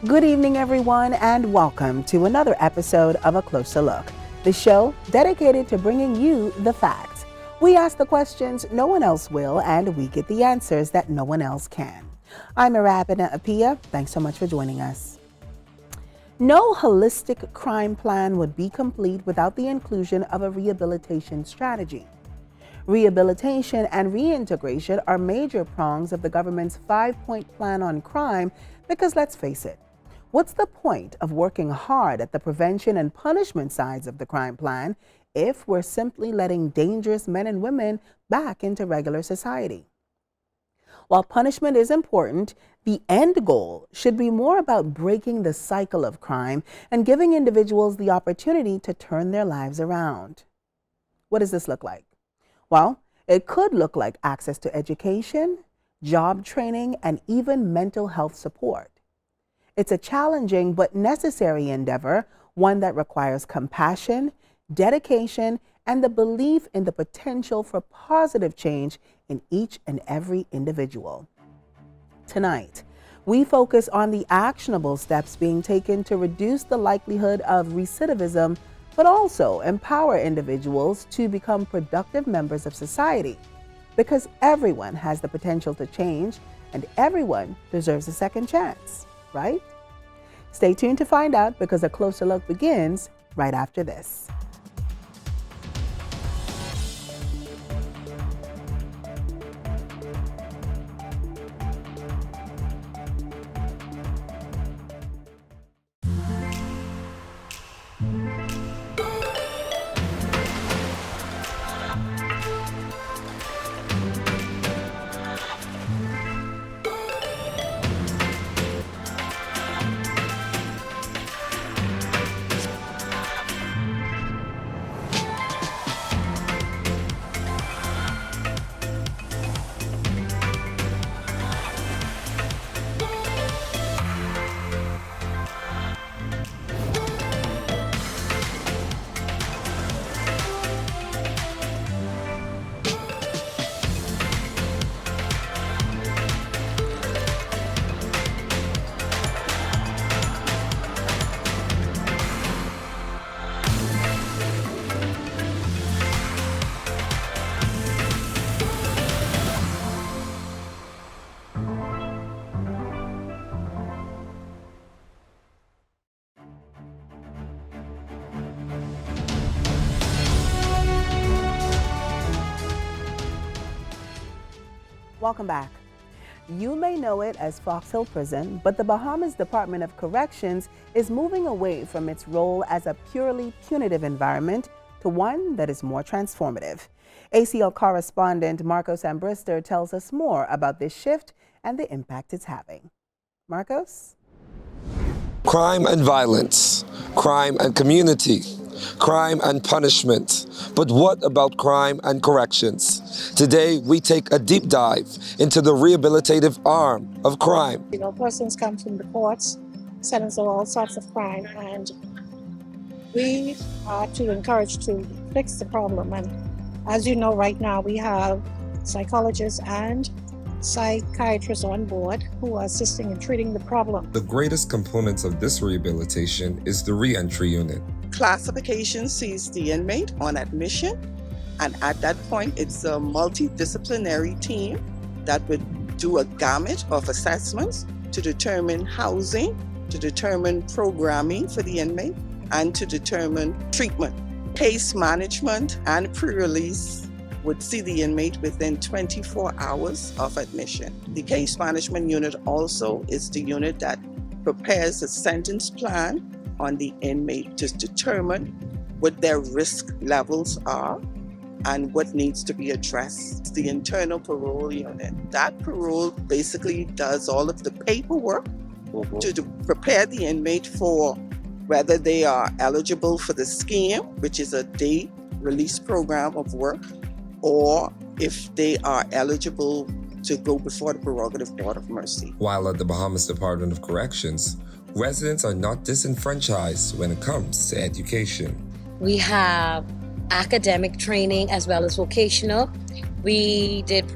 Good evening, everyone, and welcome to another episode of A Closer Look, the show dedicated to bringing you the facts. We ask the questions no one else will, and we get the answers that no one else can. I'm Arabina Apia. Thanks so much for joining us. No holistic crime plan would be complete without the inclusion of a rehabilitation strategy. Rehabilitation and reintegration are major prongs of the government's 5-point plan on crime because, let's face it, what's the point of working hard at the prevention and punishment sides of the crime plan if we're simply letting dangerous men and women back into regular society? While punishment is important, the end goal should be more about breaking the cycle of crime and giving individuals the opportunity to turn their lives around. What does this look like? Well, it could look like access to education, job training, and even mental health support. It's a challenging but necessary endeavor, one that requires compassion, dedication, and the belief in the potential for positive change in each and every individual. Tonight, we focus on the actionable steps being taken to reduce the likelihood of recidivism, but also empower individuals to become productive members of society. Because everyone has the potential to change, and everyone deserves a second chance, right? Stay tuned to find out, because A Closer Look begins right after this. Welcome back. You may know it as Fox Hill Prison, but the Bahamas Department of Corrections is moving away from its role as a purely punitive environment to one that is more transformative. ACL correspondent Marcos Ambrister tells us more about this shift and the impact it's having. Marcos? Crime and violence, crime and community, crime and punishment. But what about crime and corrections? Today, we take a deep dive into the rehabilitative arm of crime. Persons come from the courts, sentenced of all sorts of crime, and we are to encourage to fix the problem. And as you know, right now we have psychologists and psychiatrists on board who are assisting in treating the problem. The greatest components of this rehabilitation is the re-entry unit. Classification sees the inmate on admission, and at that point it's a multidisciplinary team that would do a gamut of assessments to determine housing, to determine programming for the inmate, and to determine treatment. Case management and pre-release would see the inmate within 24 hours of admission. The case management unit also is the unit that prepares a sentence plan on the inmate to determine what their risk levels are and what needs to be addressed. It's the internal parole unit. That parole basically does all of the paperwork to prepare the inmate for whether they are eligible for the scheme, which is a day release program of work, or if they are eligible to go before the prerogative court of mercy. While at the Bahamas Department of Corrections, residents are not disenfranchised when it comes to education. We have academic training as well as vocational. We did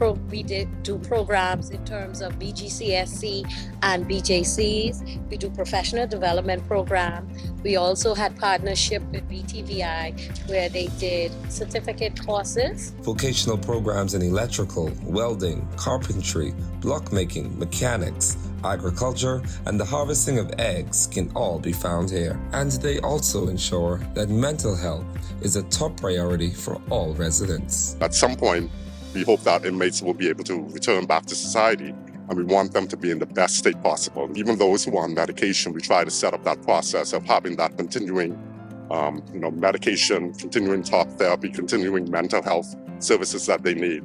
do programs in terms of BGCSC and BJCs. We do professional development program. We also had partnership with BTVI where they did certificate courses. Vocational programs in electrical, welding, carpentry, block making, mechanics, agriculture, and the harvesting of eggs can all be found here. And they also ensure that mental health is a top priority for all residents. At some point, we hope that inmates will be able to return back to society, and we want them to be in the best state possible. Even those who are on medication, we try to set up that process of having that continuing medication, continuing talk therapy, continuing mental health services that they need.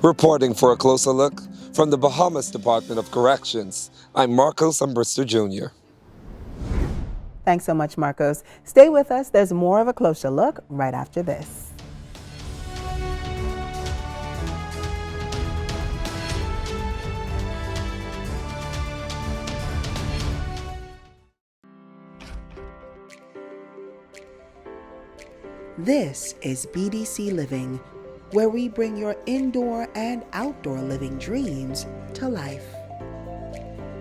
Reporting for a closer look from the Bahamas Department of Corrections, I'm Marcos Umbrister Jr. Thanks so much, Marcos. Stay with us. There's more of a closer look right after this. This is BDC Living, where we bring your indoor and outdoor living dreams to life.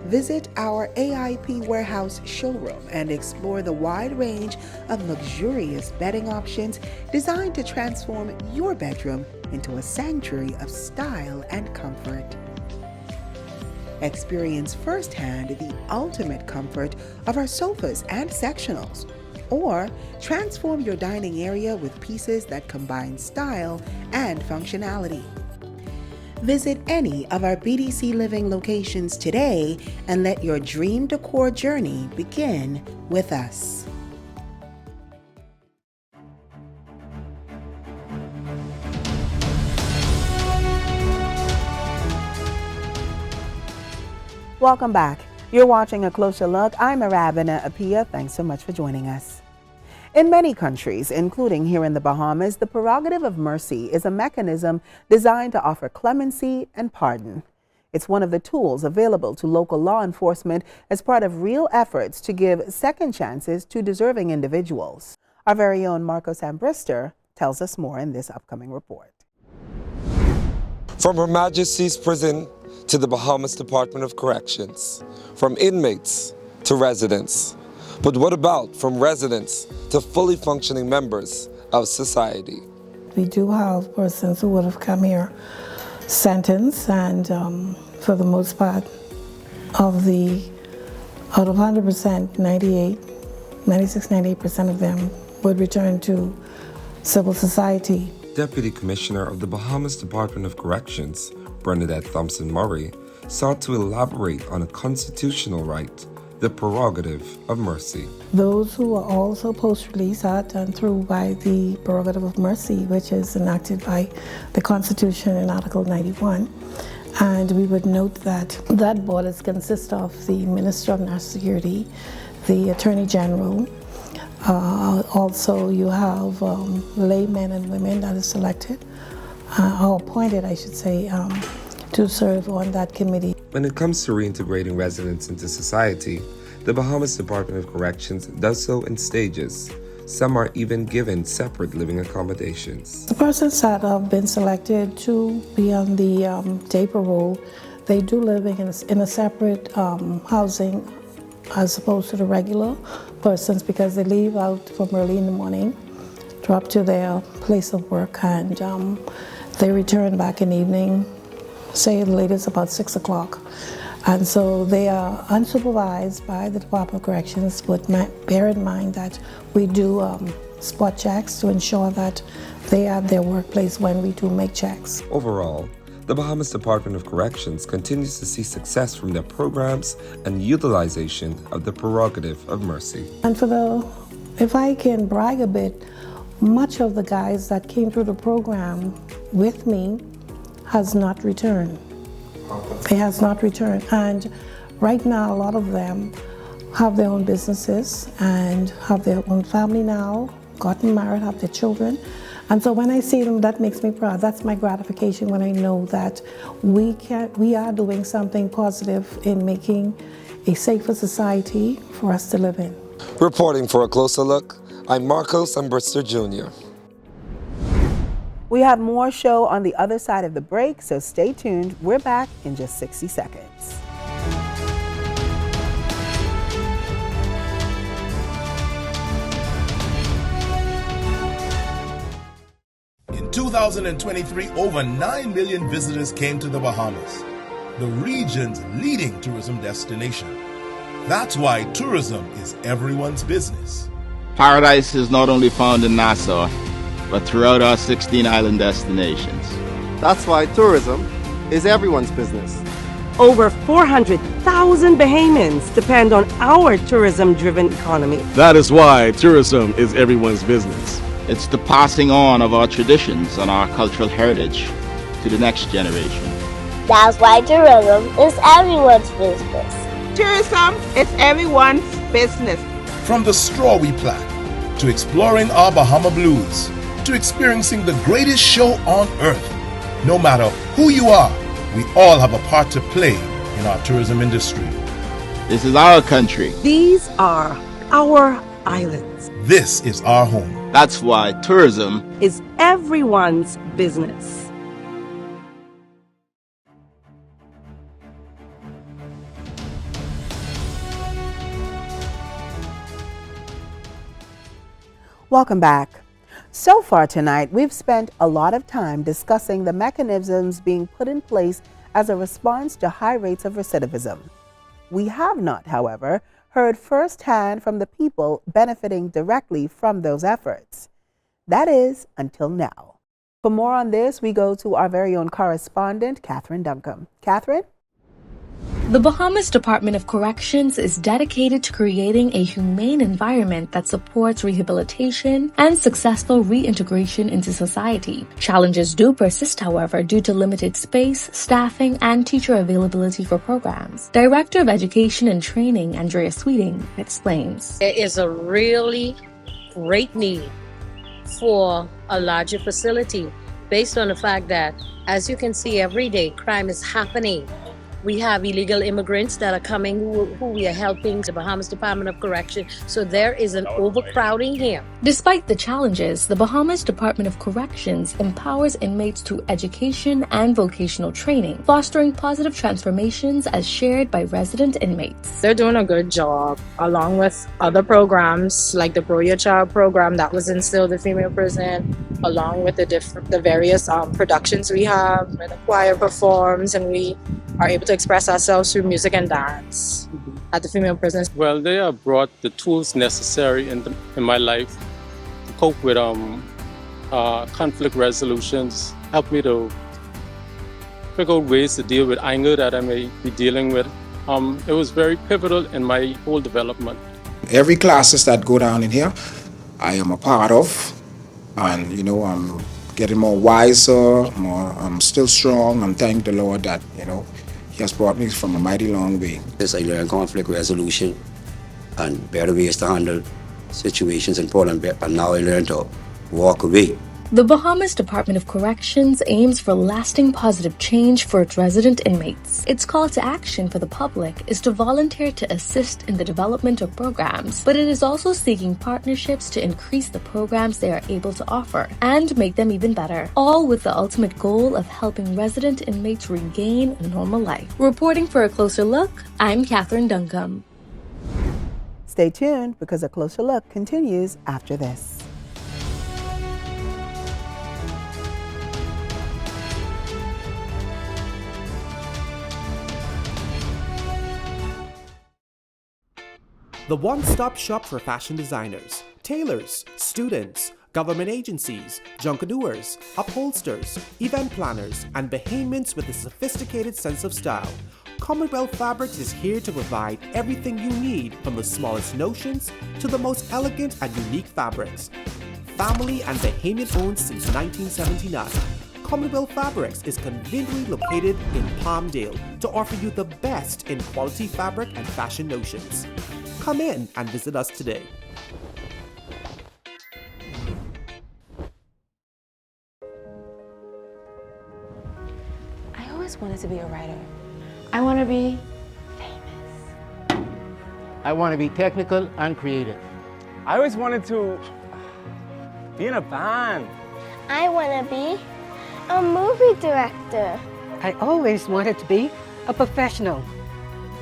Visit our AIP warehouse showroom and explore the wide range of luxurious bedding options designed to transform your bedroom into a sanctuary of style and comfort. Experience firsthand the ultimate comfort of our sofas and sectionals, or transform your dining area with pieces that combine style and functionality. Visit any of our BDC Living locations today and let your dream decor journey begin with us. Welcome back. You're watching A Closer Look. I'm Arabina Apia. Thanks so much for joining us. In many countries, including here in the Bahamas, the prerogative of mercy is a mechanism designed to offer clemency and pardon. It's one of the tools available to local law enforcement as part of real efforts to give second chances to deserving individuals. Our very own Marcos Umbrister tells us more in this upcoming report. From Her Majesty's Prison to the Bahamas Department of Corrections, from inmates to residents. But what about from residents to fully functioning members of society? We do have persons who would have come here sentenced, and for the most part, out of 100%, 96-98% of them would return to civil society. Deputy Commissioner of the Bahamas Department of Corrections, Bernadette Thompson Murray, sought to elaborate on a constitutional right, the prerogative of mercy. Those who are also post-release are done through by the prerogative of mercy, which is enacted by the Constitution in Article 91. And we would note that that board consists of the Minister of National Security, the Attorney General. Also, you have laymen and women that is selected, or appointed, I should say, to serve on that committee. When it comes to reintegrating residents into society, the Bahamas Department of Corrections does so in stages. Some are even given separate living accommodations. The persons that have been selected to be on the day parole, they do live in a separate housing as opposed to the regular persons, because they leave out from early in the morning, drop to their place of work, and they return back in the evening, say the latest about 6 o'clock. And so they are unsupervised by the Department of Corrections, but bear in mind that we do spot checks to ensure that they are at their workplace when we do make checks. Overall, the Bahamas Department of Corrections continues to see success from their programs and utilization of the prerogative of mercy. And if I can brag a bit, much of the guys that came through the program with me has not returned. It has not returned. And right now, a lot of them have their own businesses and have their own family now, gotten married, have their children. And so when I see them, that makes me proud. That's my gratification when I know that we are doing something positive in making a safer society for us to live in. Reporting for A Closer Look, I'm Marcos Umbrister Jr. We have more show on the other side of the break, so stay tuned. We're back in just 60 seconds. In 2023, over 9 million visitors came to the Bahamas, the region's leading tourism destination. That's why tourism is everyone's business. Paradise is not only found in Nassau, but throughout our 16 island destinations. That's why tourism is everyone's business. Over 400,000 Bahamians depend on our tourism-driven economy. That is why tourism is everyone's business. It's the passing on of our traditions and our cultural heritage to the next generation. That's why tourism is everyone's business. Tourism is everyone's business. From the straw we plant, to exploring our Bahama blues, to experiencing the greatest show on earth. No matter who you are, we all have a part to play in our tourism industry. This is our country. These are our islands. This is our home. That's why tourism is everyone's business. Welcome back. So far tonight, we've spent a lot of time discussing the mechanisms being put in place as a response to high rates of recidivism. We have not, however, heard firsthand from the people benefiting directly from those efforts. That is, until now. For more on this, we go to our very own correspondent, Catherine Duncombe. Catherine? The Bahamas Department of Corrections is dedicated to creating a humane environment that supports rehabilitation and successful reintegration into society. Challenges do persist, however, due to limited space, staffing, and teacher availability for programs. Director of Education and Training, Andrea Sweeting, explains. There is a really great need for a larger facility based on the fact that, as you can see every day, crime is happening. We have illegal immigrants that are coming who we are helping, the Bahamas Department of Correction. So there is an overcrowding here. Despite the challenges, the Bahamas Department of Corrections empowers inmates through education and vocational training, fostering positive transformations as shared by resident inmates. They're doing a good job, along with other programs like the Grow Your Child program that was instilled in female prison, along with the various productions we have, where the choir performs and we are able to express ourselves through music and dance at the female prisons. Well, they have brought the tools necessary in my life to cope with conflict resolutions, help me to figure out ways to deal with anger that I may be dealing with. It was very pivotal in my whole development. Every classes that go down in here, I am a part of, and I'm getting more wiser, I'm still strong, and thank the Lord that, He has brought me from a mighty long way. Yes, I learned conflict resolution and better ways to handle situations in Poland, and now I learned to walk away. The Bahamas Department of Corrections aims for lasting positive change for its resident inmates. Its call to action for the public is to volunteer to assist in the development of programs, but it is also seeking partnerships to increase the programs they are able to offer and make them even better, all with the ultimate goal of helping resident inmates regain a normal life. Reporting for A Closer Look, I'm Catherine Duncombe. Stay tuned because A Closer Look continues after this. The one-stop shop for fashion designers, tailors, students, government agencies, junkedeurs, upholsters, event planners, and Bahamians with a sophisticated sense of style. Commonwealth Fabrics is here to provide everything you need, from the smallest notions to the most elegant and unique fabrics. Family and Bahamian-owned since 1979. Commonwealth Fabrics is conveniently located in Palmdale to offer you the best in quality fabric and fashion notions. Come in and visit us today. I always wanted to be a writer. I want to be famous. I want to be technical and creative. I always wanted to be in a band. I want to be a movie director. I always wanted to be a professional.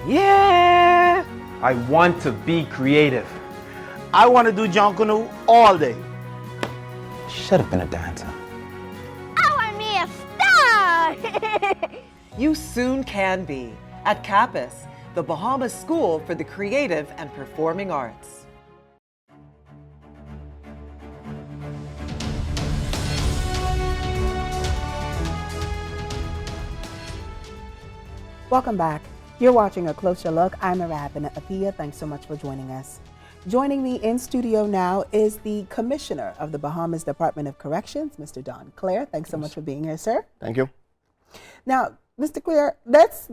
Yeah! I want to be creative. I want to do John Canoe all day. Should have been a dancer. I want to be a star! You soon can be at CAPAS, the Bahamas School for the Creative and Performing Arts. Welcome back. You're watching A Closer Look. I'm Arabina Apia. Thanks so much for joining us. Joining me in studio now is the Commissioner of the Bahamas Department of Corrections, Mr. Doan Cleare. Thanks so much for being here, sir. Thank you. Now, Mr. Cleare, let's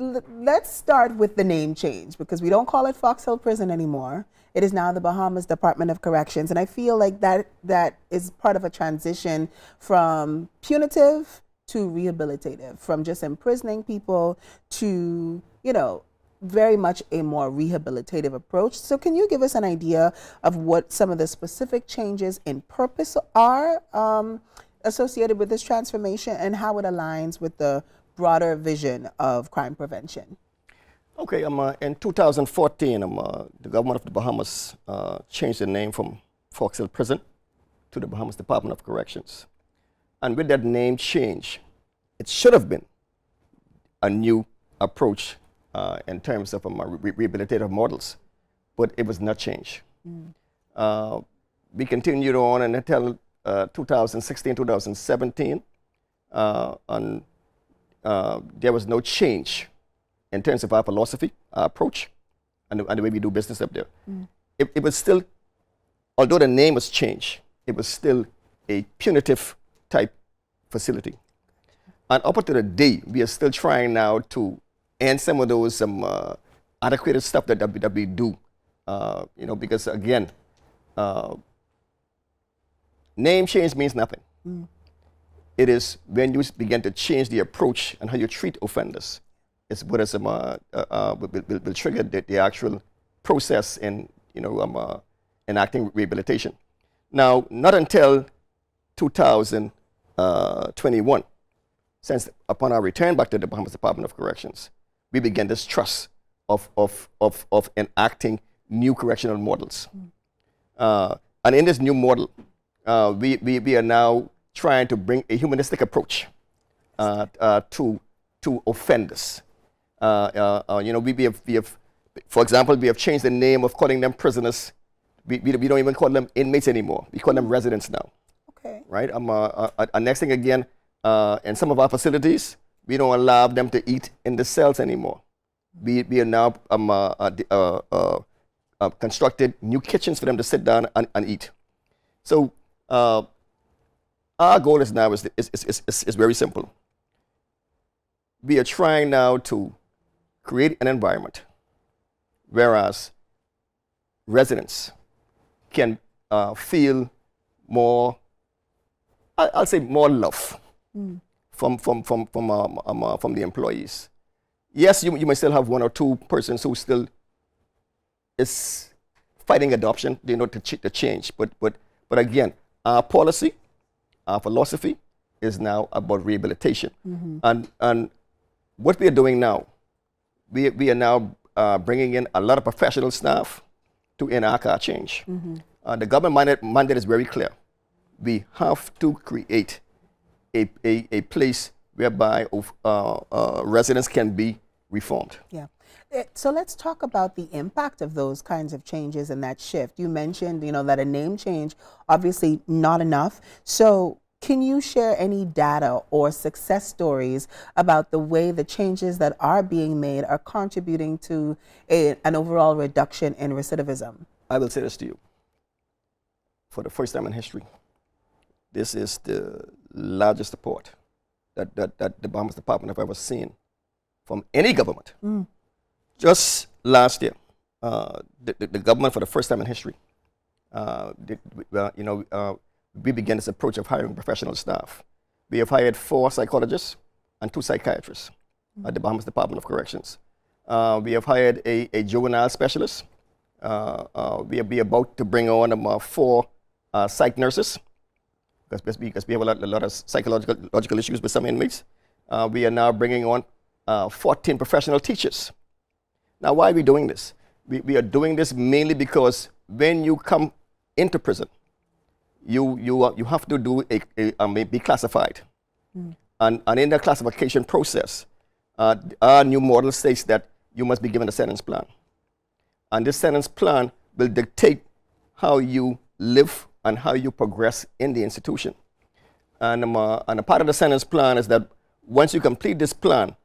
start with the name change, because we don't call it Fox Hill Prison anymore. It is now the Bahamas Department of Corrections, and I feel like that is part of a transition from punitive to rehabilitative, from just imprisoning people to, very much a more rehabilitative approach. So can you give us an idea of what some of the specific changes in purpose are associated with this transformation and how it aligns with the broader vision of crime prevention? Okay, in 2014, the government of the Bahamas changed the name from Fox Hill Prison to the Bahamas Department of Corrections. And with that name change, it should have been a new approach in terms of rehabilitative models, but it was not changed. We continued on until 2016, 2017, and there was no change in terms of our philosophy, our approach, and the way we do business up there. It was still, although the name was changed, it was still a punitive type facility. And up to the day, we are still trying now to end some of those adequate stuff that we do, because again, name change means nothing. It is when you begin to change the approach and how you treat offenders, it's what is will trigger the actual process in enacting rehabilitation. Now, not until 2021, since upon our return back to the Bahamas Department of Corrections, we began this trust of enacting new correctional models. And in this new model, we are now trying to bring a humanistic approach to offenders. We have, for example, we have changed the name of calling them prisoners. We don't even call them inmates anymore. We call them residents now. Okay. Right. Next thing again, in some of our facilities, we don't allow them to eat in the cells anymore. We are now constructed new kitchens for them to sit down and eat. So our goal is now is very simple. We are trying now to create an environment whereas residents can feel more, I'll say more love from the employees. Yes, you may still have one or two persons who still is fighting adoption, to change. But again, our policy, our philosophy is now about rehabilitation. And what we are doing now, we are now bringing in a lot of professional staff to enact our change. The government mandate is very clear. We have to create a place whereby residents can be reformed. Yeah. So let's talk about the impact of those kinds of changes and that shift. You mentioned, that a name change, obviously not enough. So can you share any data or success stories about the way the changes that are being made are contributing to an overall reduction in recidivism? I will say this to you. For the first time in history, this is the largest support that the Bahamas Department have ever seen from any government. Just last year, the government, for the first time in history, we began this approach of hiring professional staff. We have hired 4 psychologists and 2 psychiatrists at the Bahamas Department of Corrections. We have hired a juvenile specialist. We are about to bring on 4 psych nurses, because we have a lot of psychological issues with some inmates. We are now bringing on 14 professional teachers. Now, why are we doing this? We are doing this mainly because when you come into prison, you have to do be classified. And in the classification process, our new model states that you must be given a sentence plan. And this sentence plan will dictate how you live and how you progress in the institution. And a part of the sentence plan is that once you complete this plan,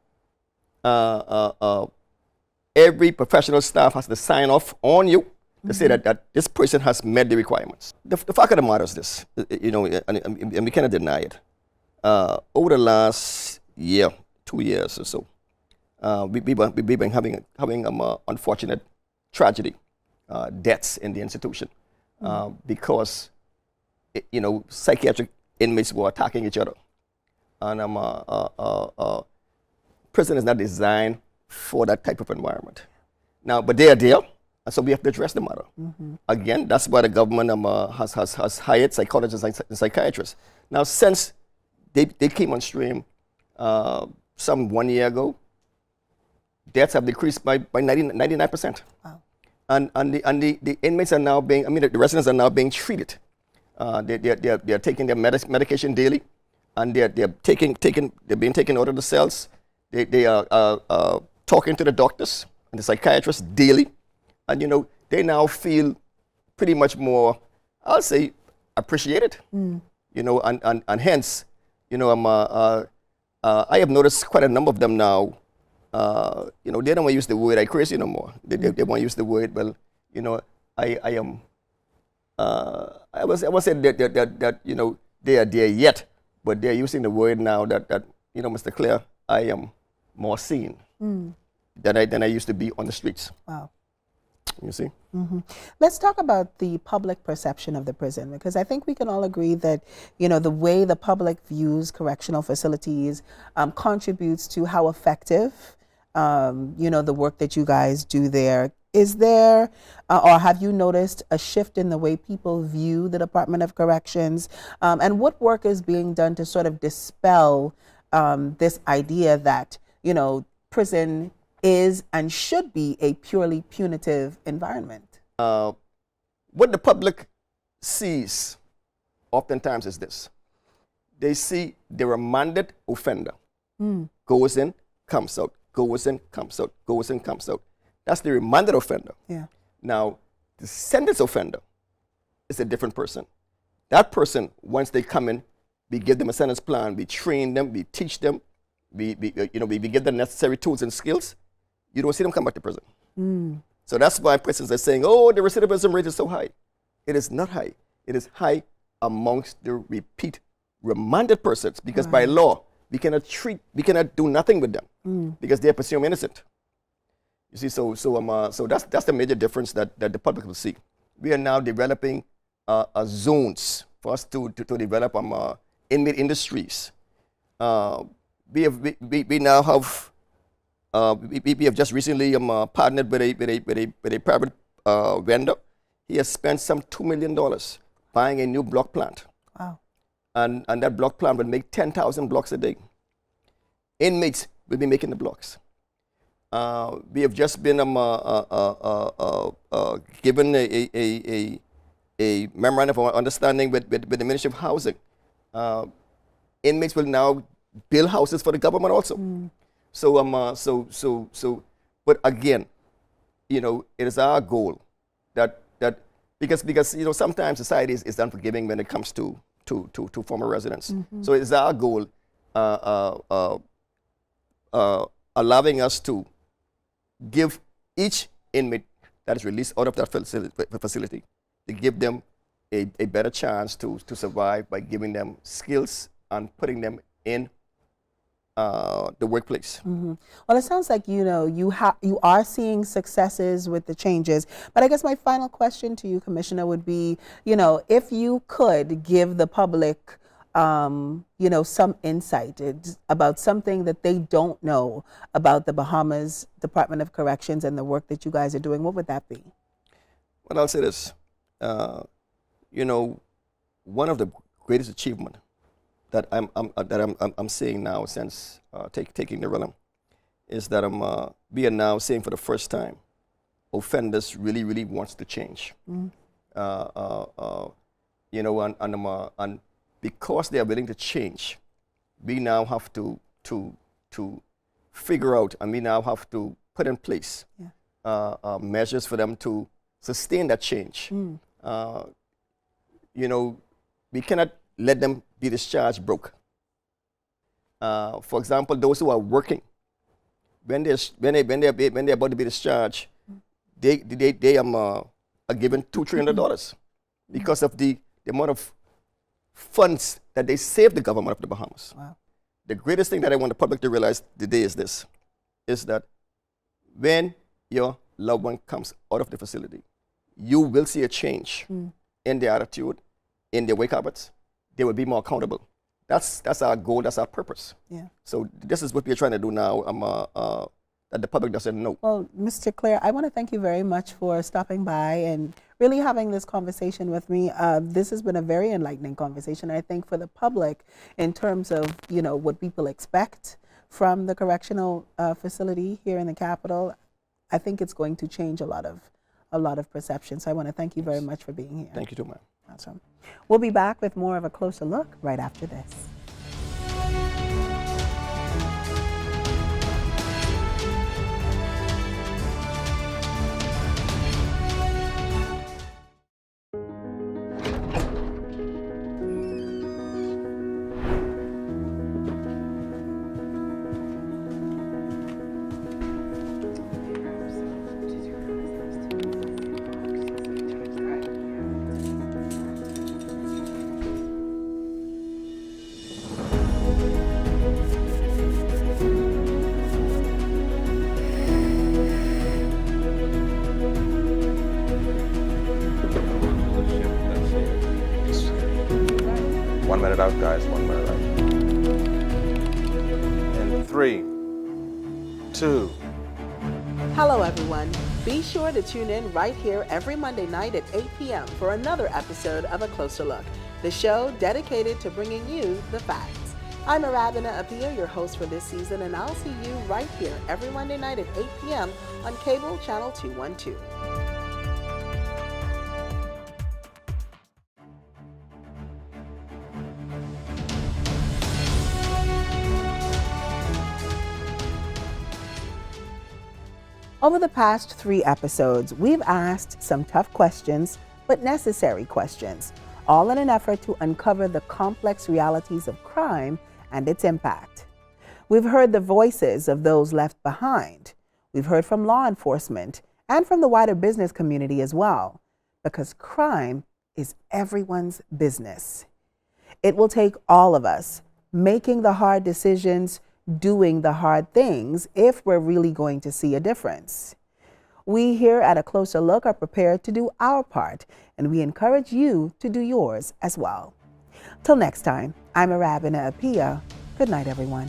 every professional staff has to sign off on you to say that this person has met the requirements. The fact of the matter is this, and we cannot deny it. Over the last year, 2 years or so, we've been having unfortunate tragedy, deaths in the institution because psychiatric inmates were attacking each other, and prison is not designed for that type of environment. Now, but they are there, and so we have to address the matter. Again, that's why the government has hired psychologists and psychiatrists. Now, since they came on stream some 1 year ago, deaths have decreased by 99%. Wow. And the inmates are now being, the residents are now being treated. They are taking their medication daily, and they're being taken out of the cells. They are talking to the doctors and the psychiatrists daily, and they now feel pretty much more, I'll say, appreciated. And hence, I have noticed quite a number of them now. They don't want to use the word "I crazy" no more. They want to use the word, well, I am. I was say that they are there yet, but they're using the word now that Mr. Cleare, I am more seen than I used to be on the streets. Wow. You see? Let's talk about the public perception of the prison, because I think we can all agree that, the way the public views correctional facilities contributes to how effective, the work that you guys do there. Is there, or have you noticed a shift in the way people view the Department of Corrections? And what work is being done to sort of dispel this idea that, prison is and should be a purely punitive environment? What the public sees oftentimes is this. They see the remanded offender goes in, comes out, goes in, comes out, goes in, comes out. That's the remanded offender. Yeah. Now, the sentenced offender is a different person. That person, once they come in, we give them a sentence plan, we train them, we teach them, we give them necessary tools and skills. You don't see them come back to prison. So that's why prisons are saying, oh, the recidivism rate is so high. It is not high. It is high amongst the repeat remanded persons, because by law, we cannot do nothing with them because they are presumed innocent. You see, so that's the major difference that the public will see. We are now developing zones for us to develop inmate industries. We now have we have just recently partnered with a private vendor. He has spent some $2 million buying a new block plant. Wow. And that block plant will make 10,000 blocks a day. Inmates will be making the blocks. We have just been given a memorandum of understanding with the Ministry of Housing. Inmates will now build houses for the government also. But again, it is our goal that because sometimes society is unforgiving when it comes to former residents. So it's our goal allowing us to give each inmate that is released out of that facility to give them a better chance to survive by giving them skills and putting them in the workplace. Well, it sounds like you are seeing successes with the changes. But I guess my final question to you, Commissioner, would be, if you could give the public some insight about something that they don't know about the Bahamas Department of Corrections and the work that you guys are doing, what would that be? Well, I'll say this. One of the greatest achievement that I'm seeing now since taking the realm is that I'm being now seeing for the first time offenders really wants to change. You know, and because they are willing to change, we now have to figure out, and we now have to put in place measures for them to sustain that change. You know, we cannot let them be discharged broke. For example, those who are working, when they're about to be discharged, they are given $200-300 because of the amount of funds that they save the government of the Bahamas. Wow. The greatest thing that I want the public to realize today is this, is that when your loved one comes out of the facility, you will see a change in their attitude, in their wake habits. They will be more accountable. That's our goal, that's our purpose. Yeah. So this is what we're trying to do now, that the public doesn't know. Well, Mr. Cleare, I want to thank you very much for stopping by and really having this conversation with me. This has been a very enlightening conversation, I think, for the public in terms of, you know, what people expect from the correctional facility here in the capital. I think it's going to change a lot of perception. So I want to thank you very much for being here. Thank you too, ma'am. Awesome. We'll be back with more of a closer look right after this. Out, guys, 1 minute out. And 3, 2. Hello, everyone. Be sure to tune in right here every Monday night at 8 p.m. for another episode of A Closer Look, the show dedicated to bringing you the facts. I'm Arabina Apia, your host for this season, and I'll see you right here every Monday night at 8 p.m. on cable channel 212. Over the past 3 episodes, we've asked some tough questions, but necessary questions, all in an effort to uncover the complex realities of crime and its impact. We've heard the voices of those left behind. We've heard from law enforcement and from the wider business community as well, because crime is everyone's business. It will take all of us making the hard decisions, doing the hard things if we're really going to see a difference. We here at A Closer Look are prepared to do our part, and we encourage you to do yours as well. Till next time, I'm Arabina Apia. Good night, everyone.